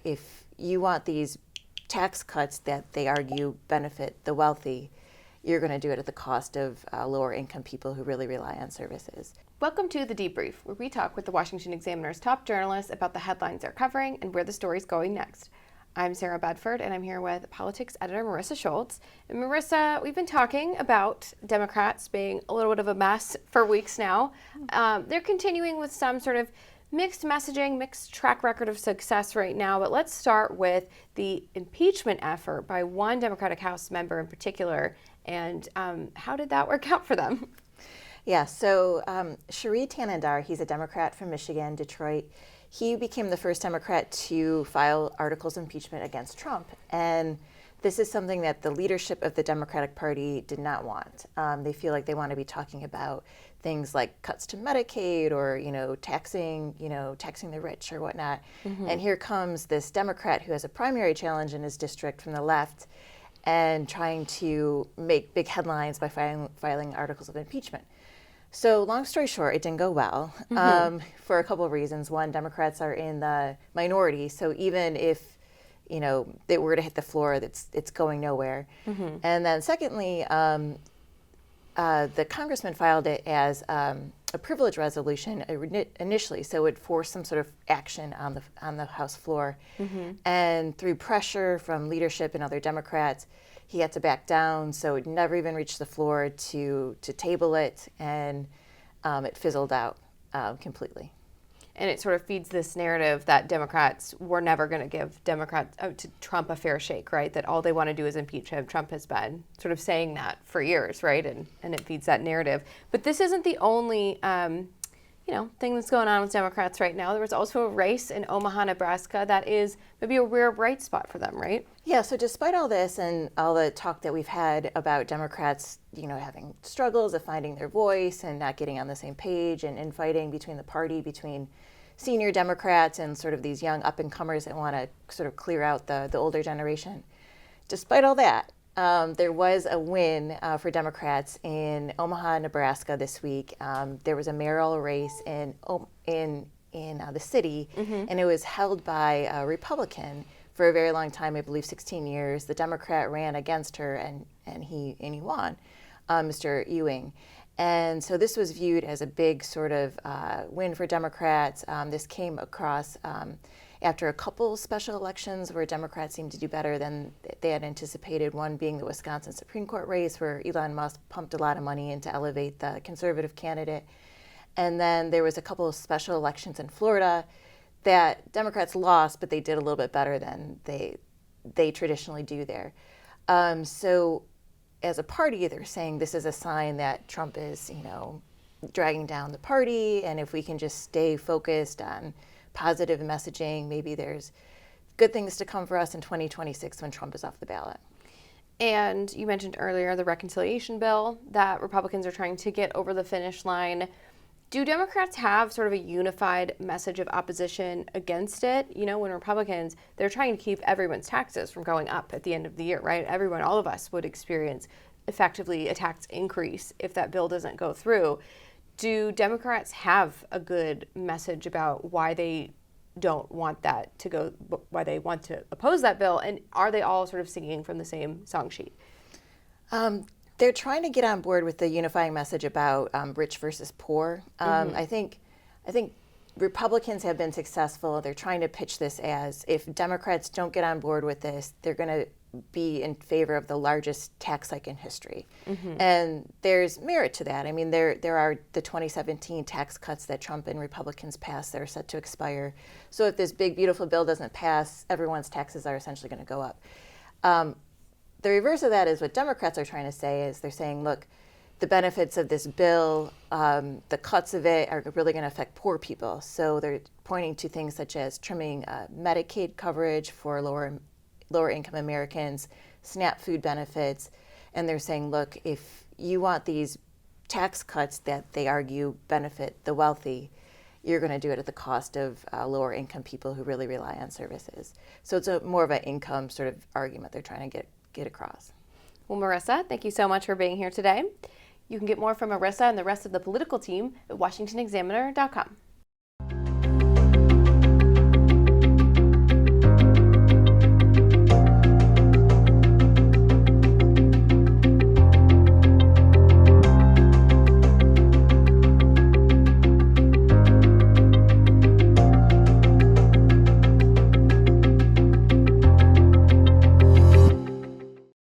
if you want these tax cuts that they argue benefit the wealthy, you're going to do it at the cost of lower income people who really rely on services. Welcome to The Debrief, where we talk with the Washington Examiner's top journalists about the headlines they're covering and where the story's going next. I'm Sarah Bedford, and I'm here with politics editor Marisa Schultz. And Marisa, we've been talking about Democrats being a little bit of a mess for weeks now. They're continuing with some sort of mixed messaging, mixed track record of success right now. But let's start with the impeachment effort by one Democratic House member in particular. And how did that work out for them? Yeah, so Shri Tanandar, he's a Democrat from Michigan, Detroit. He became the first Democrat to file articles of impeachment against Trump. And this is something that the leadership of the Democratic Party did not want. They feel like they want to be talking about things like cuts to Medicaid or, taxing the rich or whatnot. Mm-hmm. And here comes this Democrat who has a primary challenge in his district from the left and trying to make big headlines by filing articles of impeachment. So long story short, it didn't go well for a couple of reasons. One, Democrats are in the minority, so even if they were to hit the floor, it's going nowhere. Mm-hmm. And then secondly, the congressman filed it as a privilege resolution initially, so it would force some sort of action on the House floor. Mm-hmm. And through pressure from leadership and other Democrats, he had to back down, so it never even reached the floor to table it, and it fizzled out completely. And it sort of feeds this narrative that Democrats were never going to give to Trump a fair shake, right? That all they want to do is impeach him. Trump has been sort of saying that for years, right? And it feeds that narrative. But this isn't the only thing that's going on with Democrats right now. There was also a race in Omaha, Nebraska that is maybe a rare bright spot for them, right? Yeah, so despite all this and all the talk that we've had about Democrats, having struggles of finding their voice and not getting on the same page and infighting between the party, between senior Democrats and sort of these young up-and-comers that want to sort of clear out the older generation. Despite all that, there was a win for Democrats in Omaha, Nebraska this week. There was a mayoral race in the city, mm-hmm. and it was held by a Republican for a very long time, I believe 16 years. The Democrat ran against her, and he won, Mr. Ewing. And so this was viewed as a big sort of win for Democrats. This came across after a couple special elections where Democrats seemed to do better than they had anticipated, one being the Wisconsin Supreme Court race where Elon Musk pumped a lot of money in to elevate the conservative candidate. And then there was a couple of special elections in Florida that Democrats lost, but they did a little bit better than they traditionally do there. So as a party, they're saying this is a sign that Trump is, dragging down the party, and if we can just stay focused on positive messaging, maybe there's good things to come for us in 2026 when Trump is off the ballot. And you mentioned earlier the reconciliation bill that Republicans are trying to get over the finish line. Do Democrats have sort of a unified message of opposition against it? When Republicans, they're trying to keep everyone's taxes from going up at the end of the year, right? Everyone, all of us would experience effectively a tax increase if that bill doesn't go through. Do Democrats have a good message about why they don't want that to go, why they want to oppose that bill? And are they all sort of singing from the same song sheet? They're trying to get on board with the unifying message about rich versus poor. Mm-hmm. I think Republicans have been successful. They're trying to pitch this as if Democrats don't get on board with this, they're going to be in favor of the largest tax hike in history. Mm-hmm. And there's merit to that. I mean, there are the 2017 tax cuts that Trump and Republicans passed that are set to expire. So if this big, beautiful bill doesn't pass, everyone's taxes are essentially going to go up. The reverse of that is what Democrats are trying to say is they're saying, look, the benefits of this bill, the cuts of it are really going to affect poor people. So they're pointing to things such as trimming Medicaid coverage for lower income Americans, SNAP food benefits, and they're saying, look, if you want these tax cuts that they argue benefit the wealthy, you're going to do it at the cost of lower income people who really rely on services. So it's more of an income sort of argument they're trying to get across. Well, Marisa, thank you so much for being here today. You can get more from Marisa and the rest of the political team at washingtonexaminer.com.